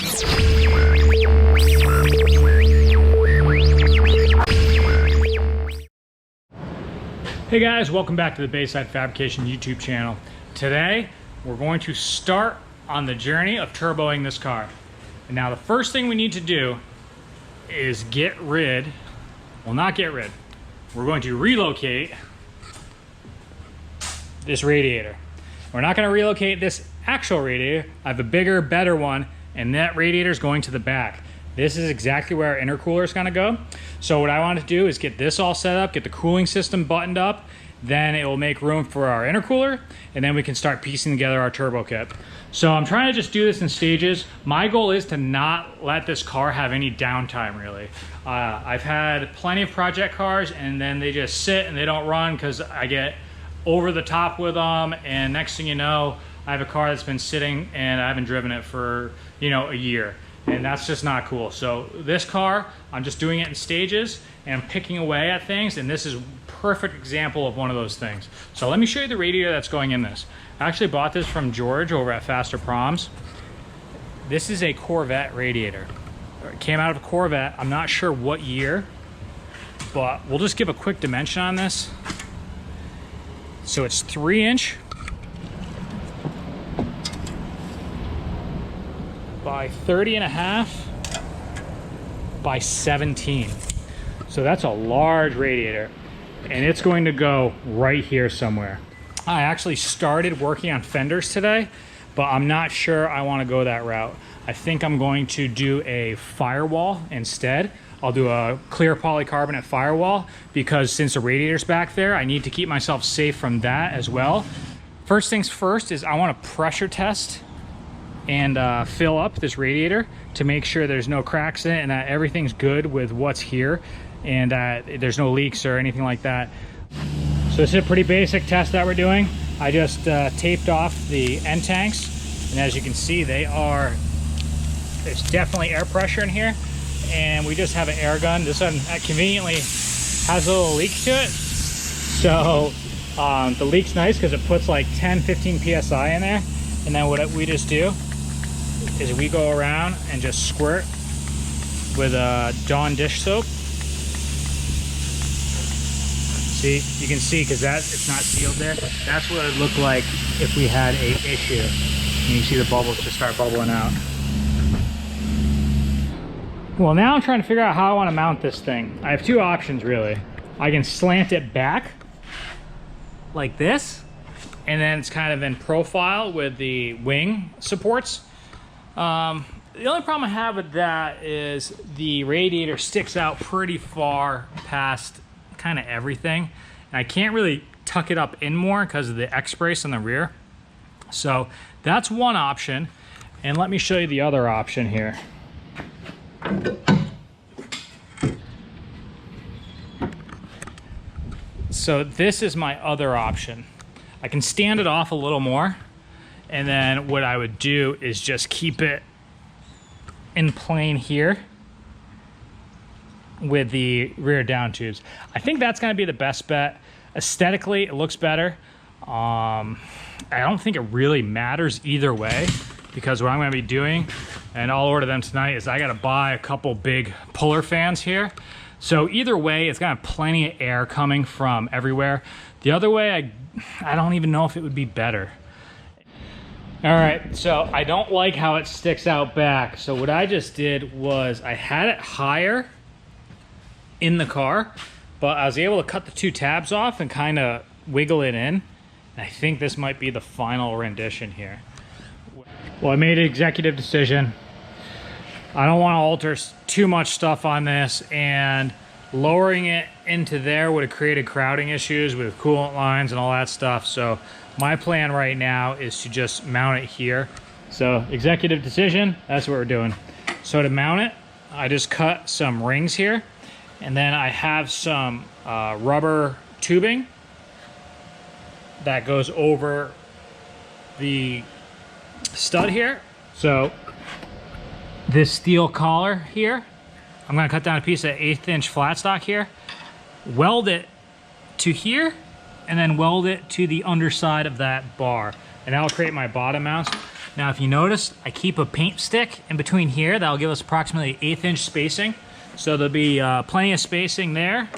Hey guys, welcome back to the Bayside Fabrication YouTube channel. Today, we're going to start on the journey of turboing this car. And now the first thing we need to do is we're going to relocate this radiator. We're not going to relocate this actual radiator. I have a bigger, better one, and that radiator is going to the back. This is exactly where our intercooler is going to go. So what I want to do is get this all set up, get the cooling system buttoned up, then it will make room for our intercooler, and then we can start piecing together our turbo kit. So I'm trying to just do this in stages. My goal is to not let this car have any downtime, really. I've had plenty of project cars, and then they just sit and they don't run because I get over the top with them, and next thing you know, I have a car that's been sitting and I haven't driven it for, a year. And that's just not cool. So this car, I'm just doing it in stages and I'm picking away at things, and this is a perfect example of one of those things. So let me show you the radiator that's going in this. I actually bought this from George over at Faster Proms. This is a Corvette radiator. It came out of a Corvette. I'm not sure what year, but we'll just give a quick dimension on this. So it's 3" by 30.5 by 17. So that's a large radiator, and it's going to go right here somewhere. I actually started working on fenders today, but I'm not sure I want to go that route. I think I'm going to do a firewall instead. I'll do a clear polycarbonate firewall because since the radiator's back there, I need to keep myself safe from that as well. First things first is I want to pressure test and fill up this radiator to make sure there's no cracks in it and that everything's good with what's here and there's no leaks or anything like that. So this is a pretty basic test that we're doing. I just taped off the end tanks, and as you can see, there's definitely air pressure in here, and we just have an air gun. This one conveniently has a little leak to it. So the leak's nice because it puts like 10-15 psi in there, and then what we just do is we go around and just squirt with a Dawn dish soap. See, you can see because it's not sealed there. That's what it would look like if we had a issue. And you can see the bubbles just start bubbling out. Well, now I'm trying to figure out how I want to mount this thing. I have two options really. I can slant it back like this, and then it's kind of in profile with the wing supports. The only problem I have with that is the radiator sticks out pretty far past kind of everything, and I can't really tuck it up in more because of the X-brace on the rear. So that's one option, and let me show you the other option here. So this is my other option. I can stand it off a little more, and then what I would do is just keep it in plane here with the rear down tubes. I think that's going to be the best bet. Aesthetically, it looks better. I don't think it really matters either way, because what I'm going to be doing, and I'll order them tonight, is I got to buy a couple big puller fans here. So either way, it's going to have plenty of air coming from everywhere. The other way, I don't even know if it would be better. All right, so I don't like how it sticks out back. So what I just did was I had it higher in the car, but I was able to cut the two tabs off and kind of wiggle it in. I think this might be the final rendition here. Well, I made an executive decision. I don't want to alter too much stuff on this, and lowering it into there would have created crowding issues with coolant lines and all that stuff. So my plan right now is to just mount it here. So executive decision, that's what we're doing. So to mount it, I just cut some rings here, and then I have some rubber tubing that goes over the stud here. So this steel collar here, I'm going to cut down a piece of 1/8" flat stock here, weld it to here, and then weld it to the underside of that bar, and that'll create my bottom mounts. Now, if you notice, I keep a paint stick in between here. That'll give us approximately 1/8 inch spacing. So there'll be plenty of spacing there.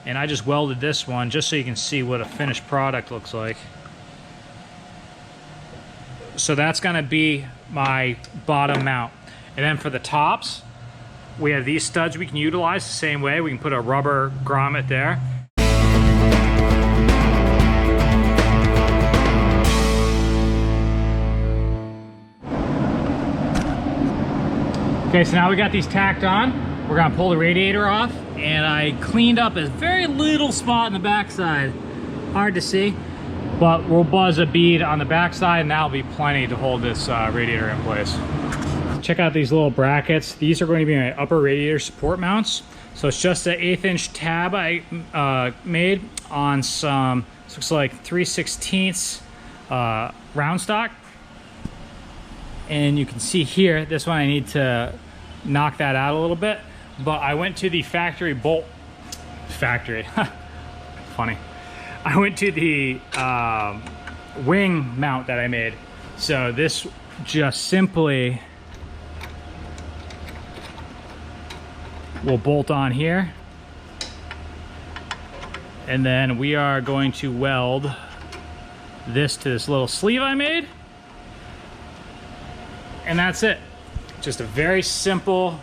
And I just welded this one just so you can see what a finished product looks like. So that's gonna be my bottom mount. And then for the tops, we have these studs we can utilize the same way. We can put a rubber grommet there. Okay, so now we got these tacked on. We're gonna pull the radiator off, and I cleaned up a very little spot in the backside. Hard to see, but we'll buzz a bead on the backside, and that'll be plenty to hold this radiator in place. Check out these little brackets. These are going to be my upper radiator support mounts. So it's just an 1/8 inch tab I made on some, this looks like 3/16 round stock. And you can see here, this one I need to knock that out a little bit, but I went to the factory bolt, funny. I went to the wing mount that I made. So this just simply will bolt on here. And then we are going to weld this to this little sleeve I made. And that's it. Just a very simple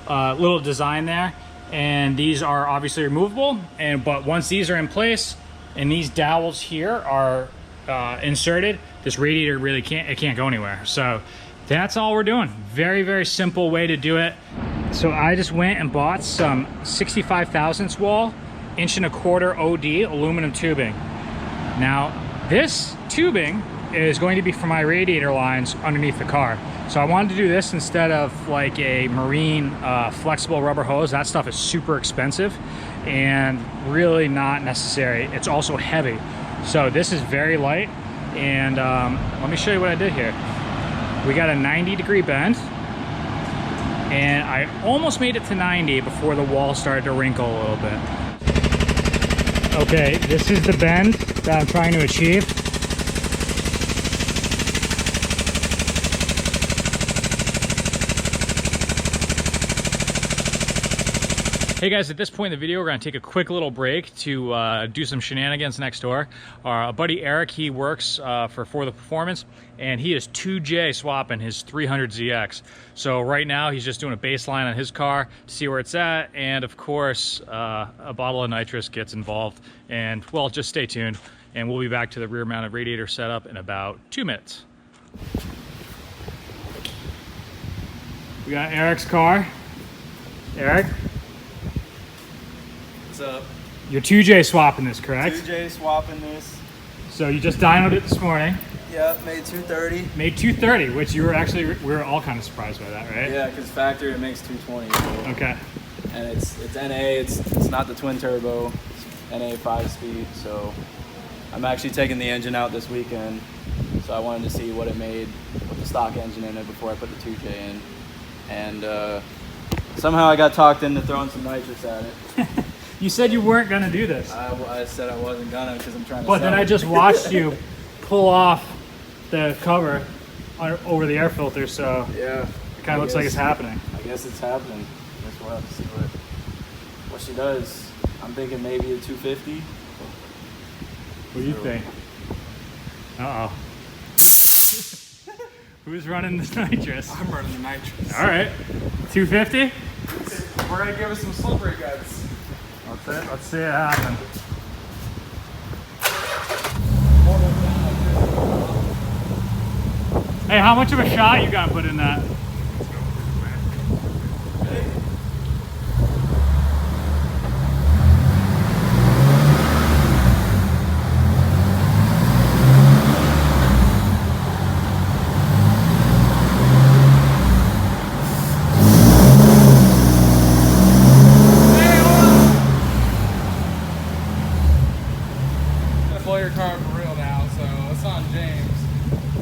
little design there. And these are obviously removable. But once these are in place and these dowels here are inserted, this radiator really can't go anywhere. So that's all we're doing. Very, very simple way to do it. So I just went and bought some 65 thousandths wall, 1.25" OD aluminum tubing. Now this tubing is going to be for my radiator lines underneath the car. So I wanted to do this instead of like a marine flexible rubber hose. That stuff is super expensive and really not necessary. It's also heavy. So this is very light. And let me show you what I did here. We got a 90-degree bend. And I almost made it to 90 before the wall started to wrinkle a little bit. Okay, this is the bend that I'm trying to achieve. Hey guys, at this point in the video, we're gonna take a quick little break to do some shenanigans next door. Our buddy Eric, he works for the Performance, and he is 2J swapping his 300ZX. So right now, he's just doing a baseline on his car to see where it's at, and of course, a bottle of nitrous gets involved. And well, just stay tuned, and we'll be back to the rear-mounted radiator setup in about 2 minutes. We got Eric's car. Eric? What's up? You're 2J swapping this, correct? 2J swapping this. So you just dynoed it this morning. Yep, made 230. Made 230, which you were actually, we were all kind of surprised by that, right? Yeah, because factory it makes 220. So. Okay. And it's NA, it's not the twin turbo, it's NA 5-speed. So I'm actually taking the engine out this weekend. So I wanted to see what it made with the stock engine in it before I put the 2J in. And somehow I got talked into throwing some nitrous at it. You said you weren't gonna do this. I said I wasn't gonna because I'm trying to. But then I just watched you pull off the cover over the air filter, so yeah, it kind of looks like it's happening. I guess it's happening. I guess we'll have to see what she does. I'm thinking maybe a 250. What do you think? Uh-oh. Who's running this nitrous? I'm running the nitrous. All right, 250. We're gonna give us some slippery guts. That's it. Let's see it happen. Hey, how much of a shot you got put in that? Blow your car for real now, so it's on James.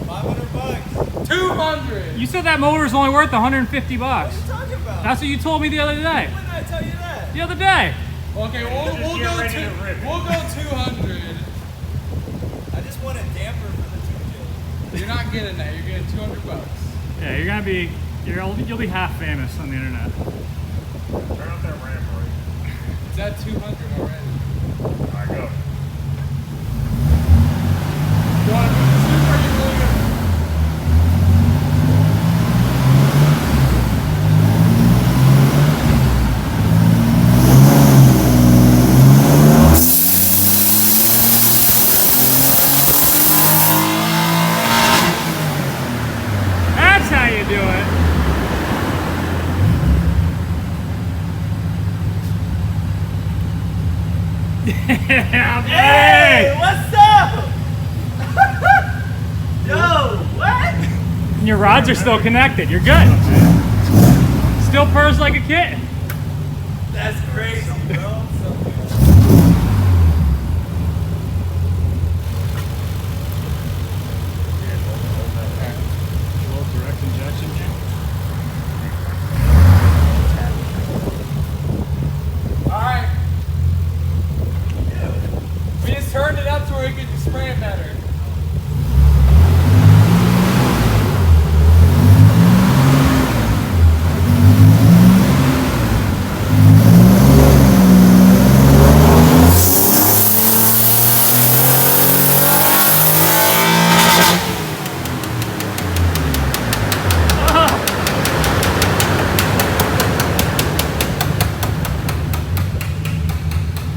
$500. 200. You said that motor is only worth $150. What are you talking about? That's what you told me the other day. When did I tell you that? The other day. Okay, we'll go 200. I just want a damper for the 2J. You're not getting that. You're getting 200 bucks. Yeah, you'll be half famous on the internet. Turn up that ramp rate. It's at 200 already. Alright, go. You want to move the soup or you really gonna... That's how you do it. Hey, what's up? Yo, what? And your rods are still connected. You're good. Still purrs like a kitten. That's crazy, bro. Direct injection here. Alright. We just turned it up to where we could spray it better.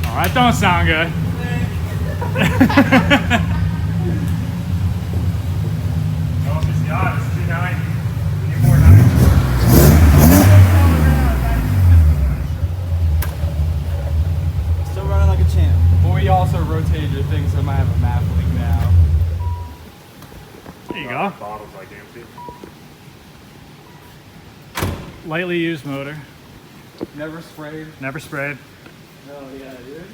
Oh, that don't sound good. Oh, it's yacht. It's 290. We need more 90. Still running like a champ. But we also rotated your thing, so I might have a map leak now. There you go. Bottle's like empty. Lightly used motor. Never sprayed. Never sprayed. Oh yeah, dude.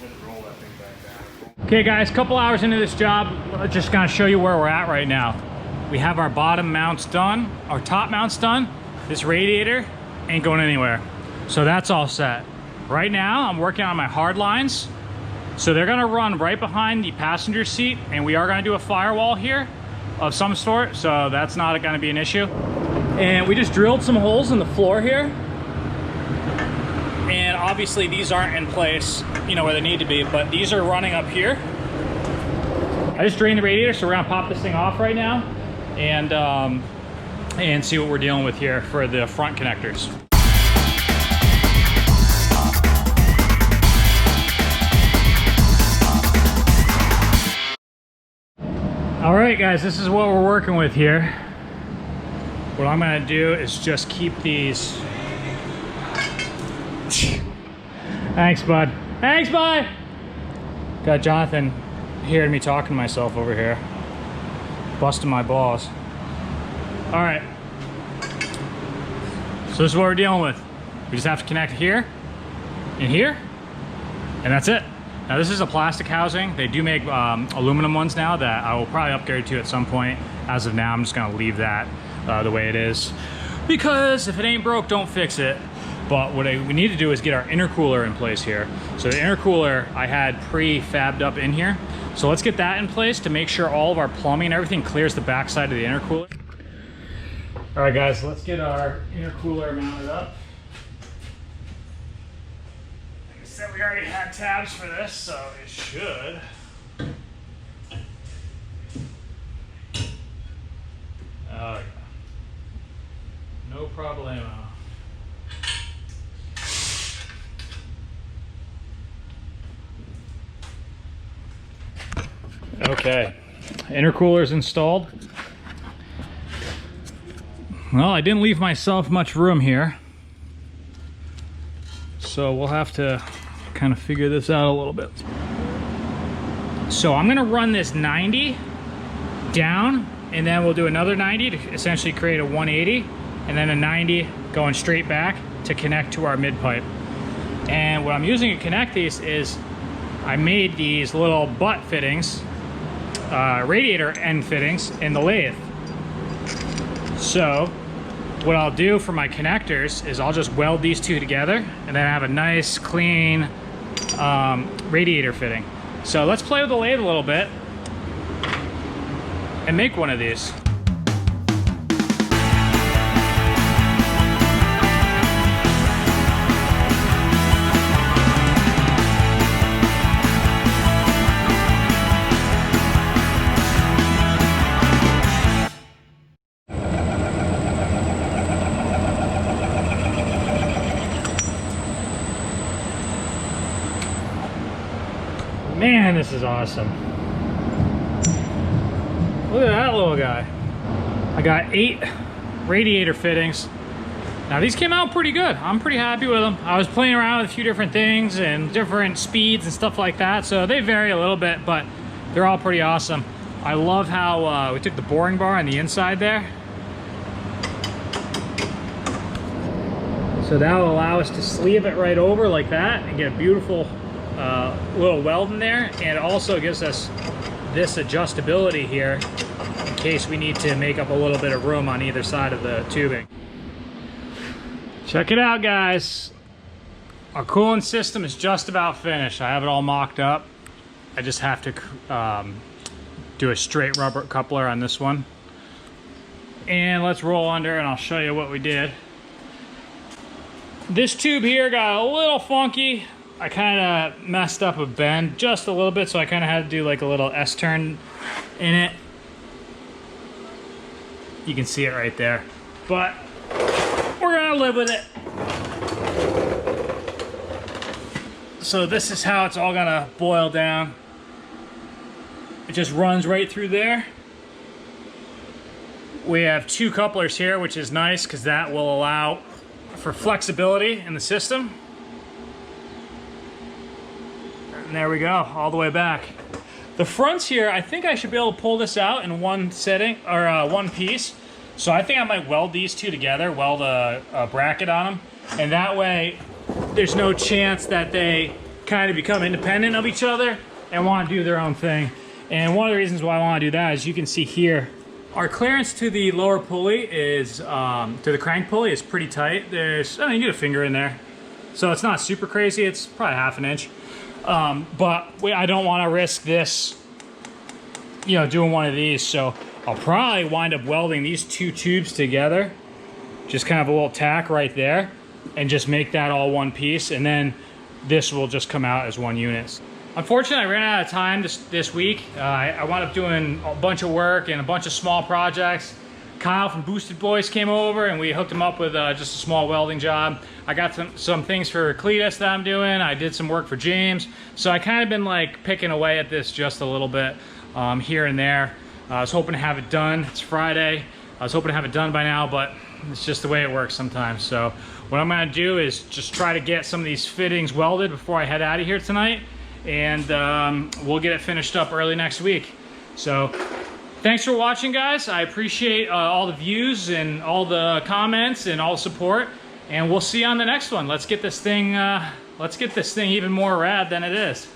Just roll that thing back down. Okay guys, couple hours into this job, just gonna show you where we're at right now. We have our bottom mounts done, our top mounts done. This radiator ain't going anywhere. So that's all set. Right now, I'm working on my hard lines. So they're gonna run right behind the passenger seat, and we are gonna do a firewall here of some sort, so that's not gonna be an issue. And we just drilled some holes in the floor here. And obviously these aren't in place, you know, where they need to be, but these are running up here. I just drained the radiator, so we're gonna pop this thing off right now and see what we're dealing with here for the front connectors. All right, guys, this is what we're working with here. What I'm gonna do is just keep these. Thanks, bud. Thanks, bud. Got Jonathan hearing me talking to myself over here, busting my balls. All right. So this is what we're dealing with. We just have to connect here and here, and that's it. Now this is a plastic housing. They do make aluminum ones now that I will probably upgrade to at some point. As of now, I'm just gonna leave that the way it is, because if it ain't broke, don't fix it. But what we need to do is get our intercooler in place here. So the intercooler I had pre-fabbed up in here. So let's get that in place to make sure all of our plumbing and everything clears the backside of the intercooler. All right, guys, let's get our intercooler mounted up. Like I said, we already had tabs for this, so it should. Oh, yeah. No problemo. Okay, intercooler's installed. Well, I didn't leave myself much room here, so we'll have to kind of figure this out a little bit. So I'm gonna run this 90 down, and then we'll do another 90 to essentially create a 180, and then a 90 going straight back to connect to our mid pipe. And what I'm using to connect these is I made these little butt fittings, radiator end fittings in the lathe. So what I'll do for my connectors is I'll just weld these two together, and then I have a nice clean radiator fitting. So let's play with the lathe a little bit and make one of these. Man, this is awesome. Look at that little guy. I got 8 radiator fittings. Now these came out pretty good. I'm pretty happy with them. I was playing around with a few different things and different speeds and stuff like that, so they vary a little bit, but they're all pretty awesome. I love how we took the boring bar on the inside there. So that will allow us to sleeve it right over like that and get a beautiful little weld in there, and it also gives us this adjustability here in case we need to make up a little bit of room on either side of the tubing. Check it out, guys. Our coolant system is just about finished. I have it all mocked up. I just have to do a straight rubber coupler on this one. And let's roll under and I'll show you what we did. This tube here got a little funky. I kind of messed up a bend just a little bit, so I kind of had to do like a little S-turn in it. You can see it right there, but we're gonna live with it. So this is how it's all gonna boil down. It just runs right through there. We have 2 couplers here, which is nice because that will allow for flexibility in the system. And there we go, all the way back. The fronts here, I think I should be able to pull this out in one setting, or one piece. So I think I might weld these 2 together, weld a bracket on them. And that way, there's no chance that they kind of become independent of each other and want to do their own thing. And one of the reasons why I want to do that is you can see here, our clearance to the lower pulley is, to the crank pulley is pretty tight. There's, I mean, you get a finger in there. So it's not super crazy, it's probably 1/2 inch. But I don't want to risk this, you know, doing one of these. So I'll probably wind up welding these 2 tubes together, just kind of a little tack right there, and just make that all one piece. And then this will just come out as one unit. Unfortunately, I ran out of time this week. I wound up doing a bunch of work and a bunch of small projects. Kyle from Boosted Boys came over and we hooked him up with just a small welding job. I got some things for Cletus that I'm doing. I did some work for James. So I kind of been like picking away at this just a little bit here and there. I was hoping to have it done. It's Friday. I was hoping to have it done by now, but it's just the way it works sometimes. So what I'm gonna do is just try to get some of these fittings welded before I head out of here tonight. And we'll get it finished up early next week. So thanks for watching, guys. I appreciate all the views and all the comments and all the support. And we'll see you on the next one. Let's get this thing even more rad than it is.